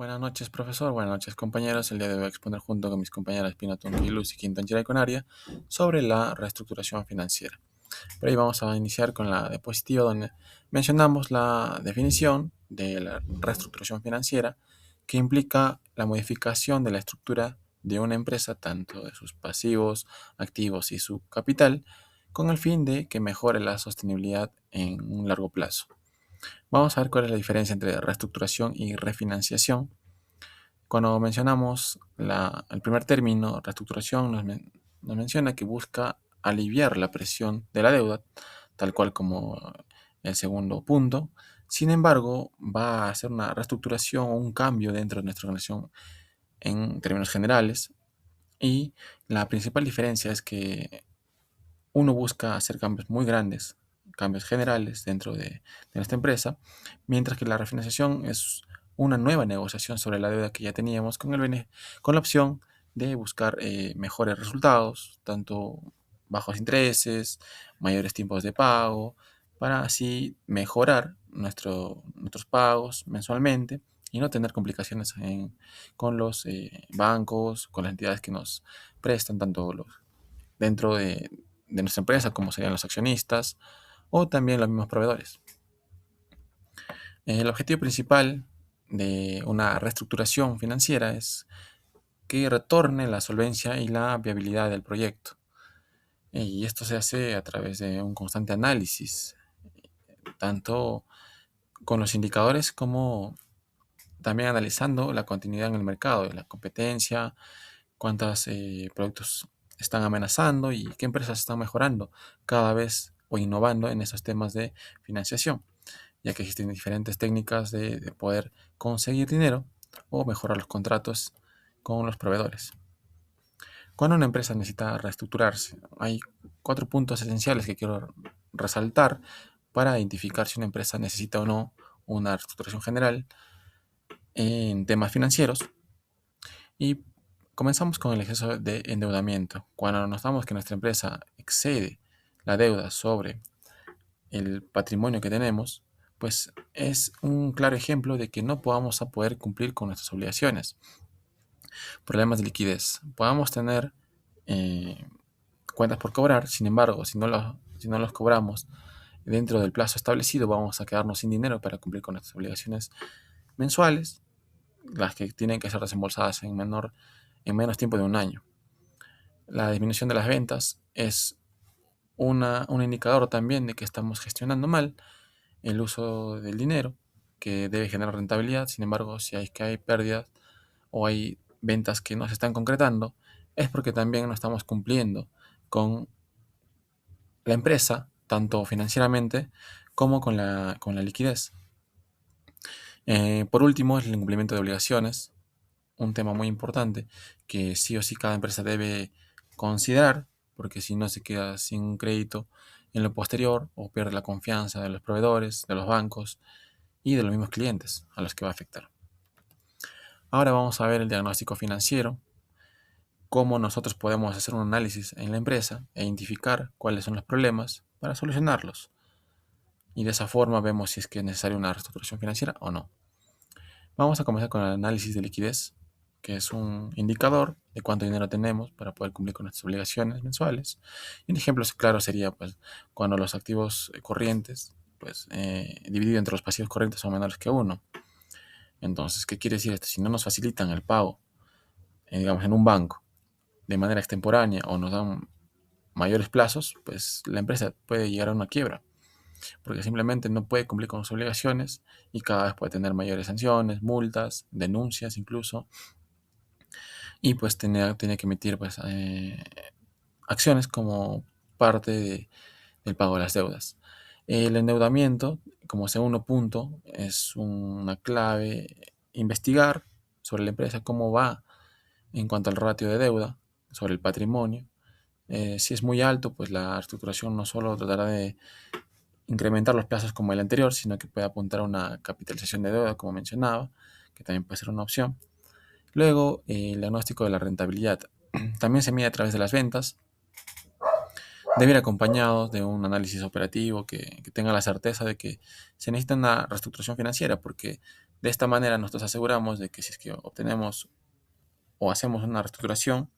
Buenas noches, profesor. Buenas noches, compañeros. El día de hoy voy a exponer junto con mis compañeras Pina Tunquilus y Quinton Conaria sobre la reestructuración financiera. Por ahí vamos a iniciar con la diapositiva donde mencionamos la definición de la reestructuración financiera, que implica la modificación de la estructura de una empresa, tanto de sus pasivos, activos y su capital, con el fin de que mejore la sostenibilidad en un largo plazo. Vamos a ver cuál es la diferencia entre reestructuración y refinanciación. Cuando mencionamos el primer término, reestructuración, nos menciona que busca aliviar la presión de la deuda, tal cual como el segundo punto. Sin embargo, va a hacer una reestructuración o un cambio dentro de nuestra organización en términos generales. Y la principal diferencia es que uno busca hacer cambios muy grandes, cambios generales dentro de nuestra empresa, mientras que la refinanciación es una nueva negociación sobre la deuda que ya teníamos con la opción de buscar mejores resultados, tanto bajos intereses, mayores tiempos de pago, para así mejorar nuestros pagos mensualmente y no tener complicaciones con los bancos, con las entidades que nos prestan, tanto dentro de nuestra empresa, como serían los accionistas o también los mismos proveedores. El objetivo principal de una reestructuración financiera es que retorne la solvencia y la viabilidad del proyecto. Y esto se hace a través de un constante análisis, tanto con los indicadores como también analizando la continuidad en el mercado, la competencia, cuántos productos están amenazando y qué empresas están mejorando cada vez o innovando en esos temas de financiación, ya que existen diferentes técnicas de poder conseguir dinero o mejorar los contratos con los proveedores. Cuando una empresa necesita reestructurarse, hay cuatro puntos esenciales que quiero resaltar para identificar si una empresa necesita o no una reestructuración general en temas financieros. Y comenzamos con el exceso de endeudamiento. Cuando notamos que nuestra empresa excede la deuda sobre el patrimonio que tenemos, pues es un claro ejemplo de que no podamos a poder cumplir con nuestras obligaciones. Problemas de liquidez. Podamos tener eh, cuentas por cobrar, sin embargo, si no los cobramos dentro del plazo establecido, vamos a quedarnos sin dinero para cumplir con nuestras obligaciones mensuales, las que tienen que ser desembolsadas en menos tiempo de un año. La disminución de las ventas es un indicador también de que estamos gestionando mal el uso del dinero, que debe generar rentabilidad. Sin embargo, si hay pérdidas o hay ventas que no se están concretando, es porque también no estamos cumpliendo con la empresa, tanto financieramente como con la liquidez. Por último, es el incumplimiento de obligaciones, un tema muy importante que sí o sí cada empresa debe considerar, porque si no se queda sin un crédito en lo posterior o pierde la confianza de los proveedores, de los bancos y de los mismos clientes a los que va a afectar. Ahora vamos a ver el diagnóstico financiero, cómo nosotros podemos hacer un análisis en la empresa e identificar cuáles son los problemas para solucionarlos. Y de esa forma vemos si es que es necesaria una reestructuración financiera o no. Vamos a comenzar con el análisis de liquidez, que es un indicador de cuánto dinero tenemos para poder cumplir con nuestras obligaciones mensuales. Y un ejemplo claro sería pues, cuando los activos corrientes, pues, dividido entre los pasivos corrientes, son menores que uno. Entonces, ¿qué quiere decir esto? Si no nos facilitan el pago, digamos, en un banco, de manera extemporánea o nos dan mayores plazos, pues la empresa puede llegar a una quiebra, porque simplemente no puede cumplir con sus obligaciones y cada vez puede tener mayores sanciones, multas, denuncias incluso, y pues tiene que emitir pues, acciones como parte del pago de las deudas. El endeudamiento, como segundo punto, es una clave investigar sobre la empresa cómo va en cuanto al ratio de deuda, sobre el patrimonio. Si es muy alto, pues la reestructuración no solo tratará de incrementar los plazos como el anterior, sino que puede apuntar a una capitalización de deuda, como mencionaba, que también puede ser una opción. Luego, el diagnóstico de la rentabilidad. También se mide a través de las ventas. Debe ir acompañado de un análisis operativo que tenga la certeza de que se necesita una reestructuración financiera, porque De esta manera nosotros aseguramos de que si es que obtenemos o hacemos una reestructuración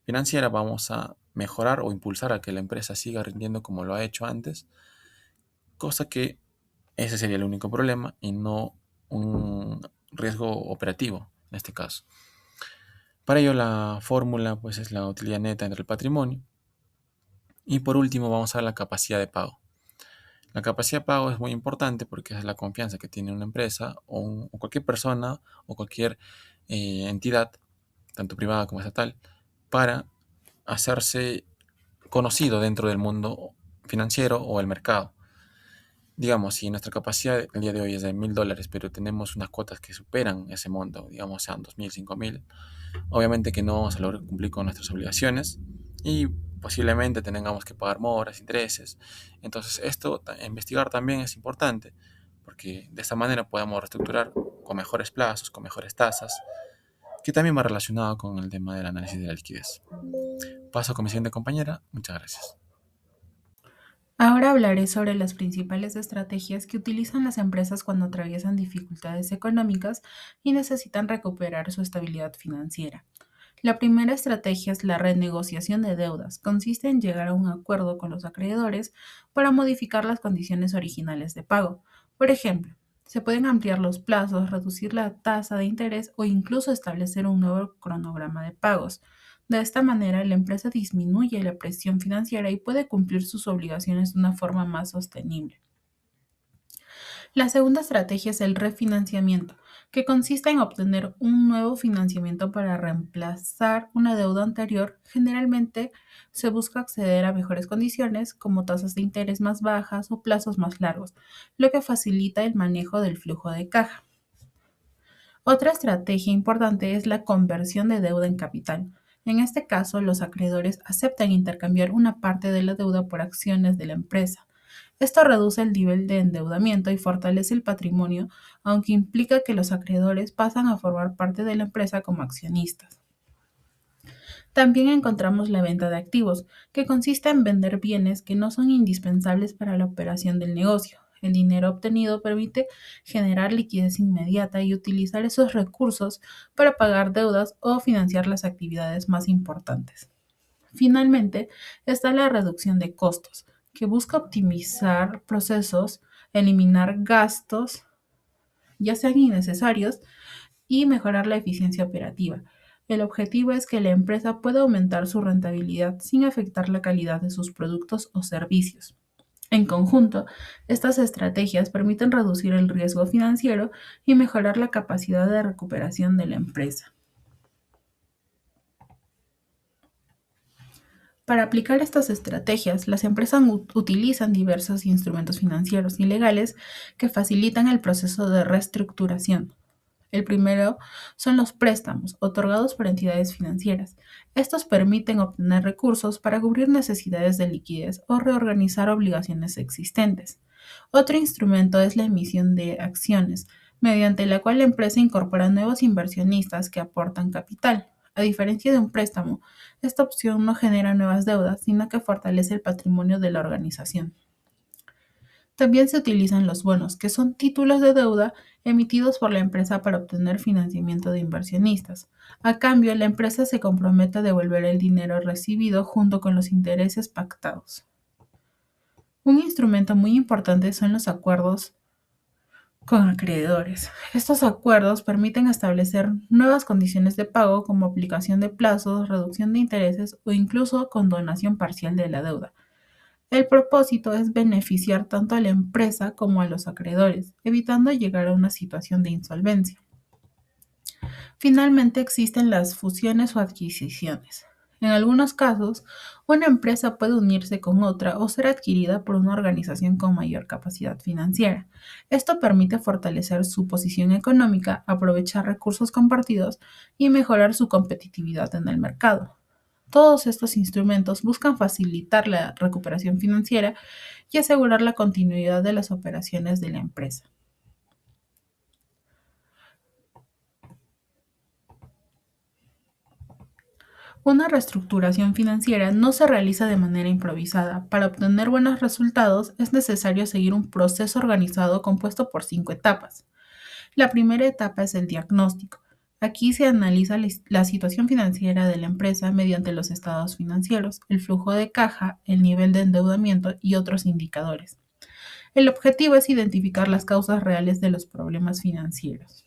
financiera, vamos a mejorar o impulsar a que la empresa siga rindiendo como lo ha hecho antes, cosa que ese sería el único problema y no un riesgo operativo en este caso. Para ello la fórmula pues es la utilidad neta entre el patrimonio. Y por último vamos a ver la capacidad de pago. La capacidad de pago es muy importante porque es la confianza que tiene una empresa o cualquier persona o cualquier entidad, tanto privada como estatal, para hacerse conocido dentro del mundo financiero o el mercado. Digamos, si nuestra capacidad el día de hoy es de $1,000, pero tenemos unas cuotas que superan ese monto, digamos sean 2,000, 5,000, obviamente que no vamos a lograr cumplir con nuestras obligaciones y posiblemente tengamos que pagar moras, intereses. Entonces, investigar también es importante porque de esta manera podemos reestructurar con mejores plazos, con mejores tasas, que también va relacionado con el tema del análisis de la liquidez. Paso con mi siguiente compañera. Muchas gracias. Ahora hablaré sobre las principales estrategias que utilizan las empresas cuando atraviesan dificultades económicas y necesitan recuperar su estabilidad financiera. La primera estrategia es la renegociación de deudas. Consiste en llegar a un acuerdo con los acreedores para modificar las condiciones originales de pago. Por ejemplo, se pueden ampliar los plazos, reducir la tasa de interés o incluso establecer un nuevo cronograma de pagos. De esta manera, la empresa disminuye la presión financiera y puede cumplir sus obligaciones de una forma más sostenible. La segunda estrategia es el refinanciamiento, que consiste en obtener un nuevo financiamiento para reemplazar una deuda anterior. Generalmente se busca acceder a mejores condiciones, como tasas de interés más bajas o plazos más largos, lo que facilita el manejo del flujo de caja. Otra estrategia importante es la conversión de deuda en capital. En este caso, los acreedores aceptan intercambiar una parte de la deuda por acciones de la empresa. Esto reduce el nivel de endeudamiento y fortalece el patrimonio, aunque implica que los acreedores pasan a formar parte de la empresa como accionistas. También encontramos la venta de activos, que consiste en vender bienes que no son indispensables para la operación del negocio. El dinero obtenido permite generar liquidez inmediata y utilizar esos recursos para pagar deudas o financiar las actividades más importantes. Finalmente, está la reducción de costos, que busca optimizar procesos, eliminar gastos, ya sean innecesarios, y mejorar la eficiencia operativa. El objetivo es que la empresa pueda aumentar su rentabilidad sin afectar la calidad de sus productos o servicios. En conjunto, estas estrategias permiten reducir el riesgo financiero y mejorar la capacidad de recuperación de la empresa. Para aplicar estas estrategias, las empresas utilizan diversos instrumentos financieros y legales que facilitan el proceso de reestructuración. El primero son los préstamos otorgados por entidades financieras. Estos permiten obtener recursos para cubrir necesidades de liquidez o reorganizar obligaciones existentes. Otro instrumento es la emisión de acciones, mediante la cual la empresa incorpora nuevos inversionistas que aportan capital. A diferencia de un préstamo, esta opción no genera nuevas deudas, sino que fortalece el patrimonio de la organización. También se utilizan los bonos, que son títulos de deuda emitidos por la empresa para obtener financiamiento de inversionistas. A cambio, la empresa se compromete a devolver el dinero recibido junto con los intereses pactados. Un instrumento muy importante son los acuerdos con acreedores. Estos acuerdos permiten establecer nuevas condiciones de pago como aplicación de plazos, reducción de intereses o incluso condonación parcial de la deuda. El propósito es beneficiar tanto a la empresa como a los acreedores, evitando llegar a una situación de insolvencia. Finalmente existen las fusiones o adquisiciones. En algunos casos, una empresa puede unirse con otra o ser adquirida por una organización con mayor capacidad financiera. Esto permite fortalecer su posición económica, aprovechar recursos compartidos y mejorar su competitividad en el mercado. Todos estos instrumentos buscan facilitar la recuperación financiera y asegurar la continuidad de las operaciones de la empresa. Una reestructuración financiera no se realiza de manera improvisada. Para obtener buenos resultados es necesario seguir un proceso organizado compuesto por 5 etapas. La primera etapa es el diagnóstico. Aquí se analiza la situación financiera de la empresa mediante los estados financieros, el flujo de caja, el nivel de endeudamiento y otros indicadores. El objetivo es identificar las causas reales de los problemas financieros.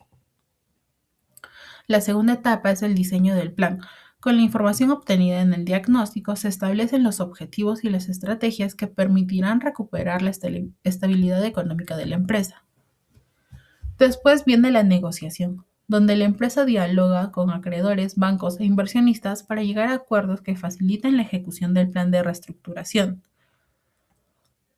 La segunda etapa es el diseño del plan. Con la información obtenida en el diagnóstico se establecen los objetivos y las estrategias que permitirán recuperar la estabilidad económica de la empresa. Después viene la negociación, donde la empresa dialoga con acreedores, bancos e inversionistas para llegar a acuerdos que faciliten la ejecución del plan de reestructuración.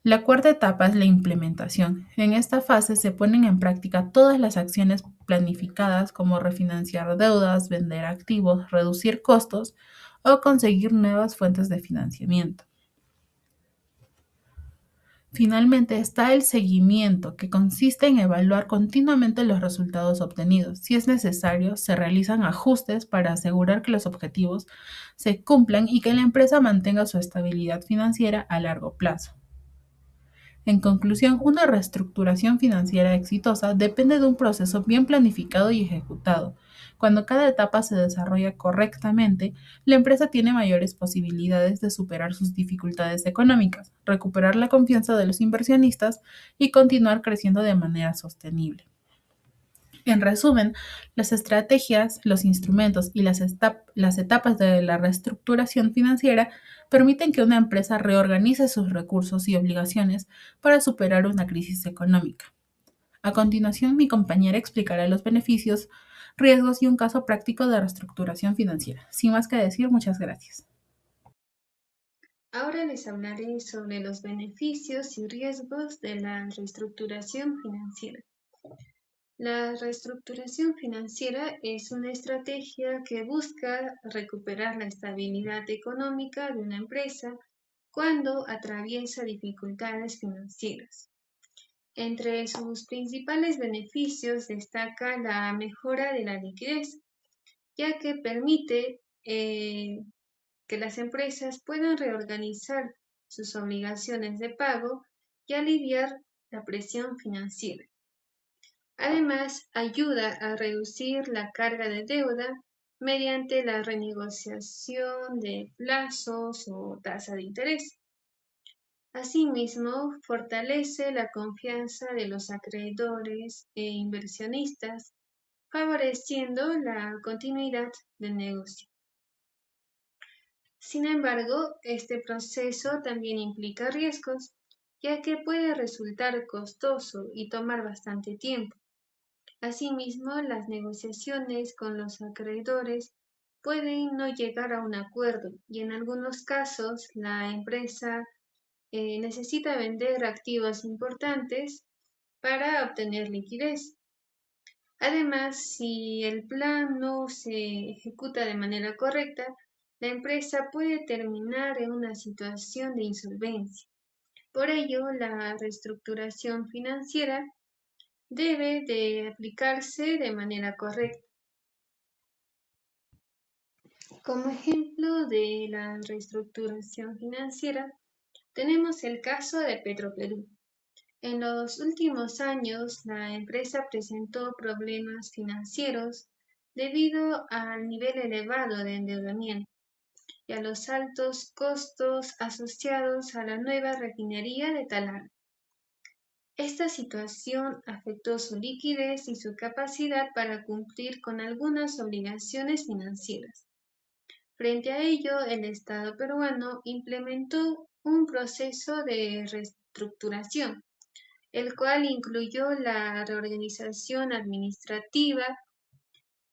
La cuarta etapa es la implementación. En esta fase se ponen en práctica todas las acciones planificadas como refinanciar deudas, vender activos, reducir costos o conseguir nuevas fuentes de financiamiento. Finalmente está el seguimiento, que consiste en evaluar continuamente los resultados obtenidos. Si es necesario, se realizan ajustes para asegurar que los objetivos se cumplan y que la empresa mantenga su estabilidad financiera a largo plazo. En conclusión, una reestructuración financiera exitosa depende de un proceso bien planificado y ejecutado. Cuando cada etapa se desarrolla correctamente, la empresa tiene mayores posibilidades de superar sus dificultades económicas, recuperar la confianza de los inversionistas y continuar creciendo de manera sostenible. En resumen, las estrategias, los instrumentos y las etapas de la reestructuración financiera permiten que una empresa reorganice sus recursos y obligaciones para superar una crisis económica. A continuación, mi compañera explicará los beneficios, riesgos y un caso práctico de reestructuración financiera. Sin más que decir, muchas gracias. Ahora les hablaré sobre los beneficios y riesgos de la reestructuración financiera. La reestructuración financiera es una estrategia que busca recuperar la estabilidad económica de una empresa cuando atraviesa dificultades financieras. Entre sus principales beneficios destaca la mejora de la liquidez, ya que permite que las empresas puedan reorganizar sus obligaciones de pago y aliviar la presión financiera. Además, ayuda a reducir la carga de deuda mediante la renegociación de plazos o tasa de interés. Asimismo, fortalece la confianza de los acreedores e inversionistas, favoreciendo la continuidad del negocio. Sin embargo, este proceso también implica riesgos, ya que puede resultar costoso y tomar bastante tiempo. Asimismo, las negociaciones con los acreedores pueden no llegar a un acuerdo y en algunos casos la empresa necesita vender activos importantes para obtener liquidez. Además, si el plan no se ejecuta de manera correcta, la empresa puede terminar en una situación de insolvencia. Por ello, la reestructuración financiera debe de aplicarse de manera correcta. Como ejemplo de la reestructuración financiera, tenemos el caso de Petroperú. En los últimos años, la empresa presentó problemas financieros debido al nivel elevado de endeudamiento y a los altos costos asociados a la nueva refinería de Talar. Esta situación afectó su liquidez y su capacidad para cumplir con algunas obligaciones financieras. Frente a ello, el Estado peruano implementó un proceso de reestructuración, el cual incluyó la reorganización administrativa,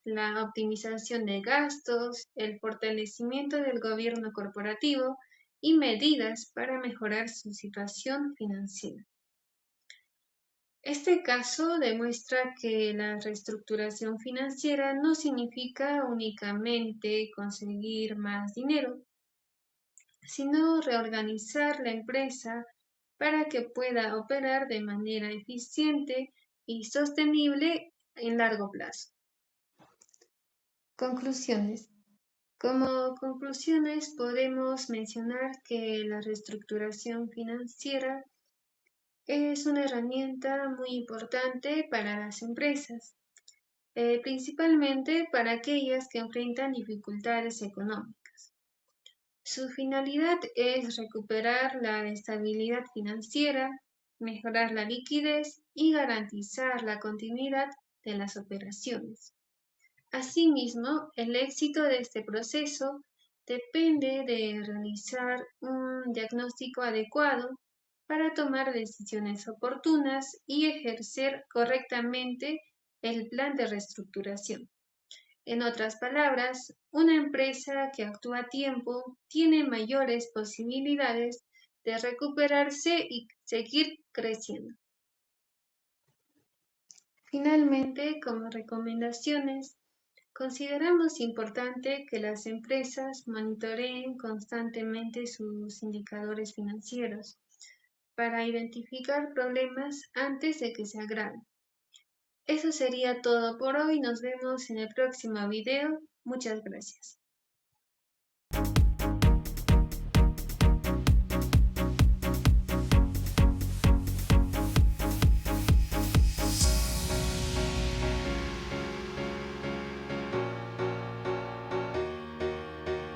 la optimización de gastos, el fortalecimiento del gobierno corporativo y medidas para mejorar su situación financiera. Este caso demuestra que la reestructuración financiera no significa únicamente conseguir más dinero, sino reorganizar la empresa para que pueda operar de manera eficiente y sostenible en largo plazo. Conclusiones. Como conclusiones podemos mencionar que la reestructuración financiera es una herramienta muy importante para las empresas, principalmente para aquellas que enfrentan dificultades económicas. Su finalidad es recuperar la estabilidad financiera, mejorar la liquidez y garantizar la continuidad de las operaciones. Asimismo, el éxito de este proceso depende de realizar un diagnóstico adecuado para tomar decisiones oportunas y ejercer correctamente el plan de reestructuración. En otras palabras, una empresa que actúa a tiempo tiene mayores posibilidades de recuperarse y seguir creciendo. Finalmente, como recomendaciones, consideramos importante que las empresas monitoreen constantemente sus indicadores financieros para identificar problemas antes de que se agraven. Eso sería todo por hoy. Nos vemos en el próximo video. Muchas gracias.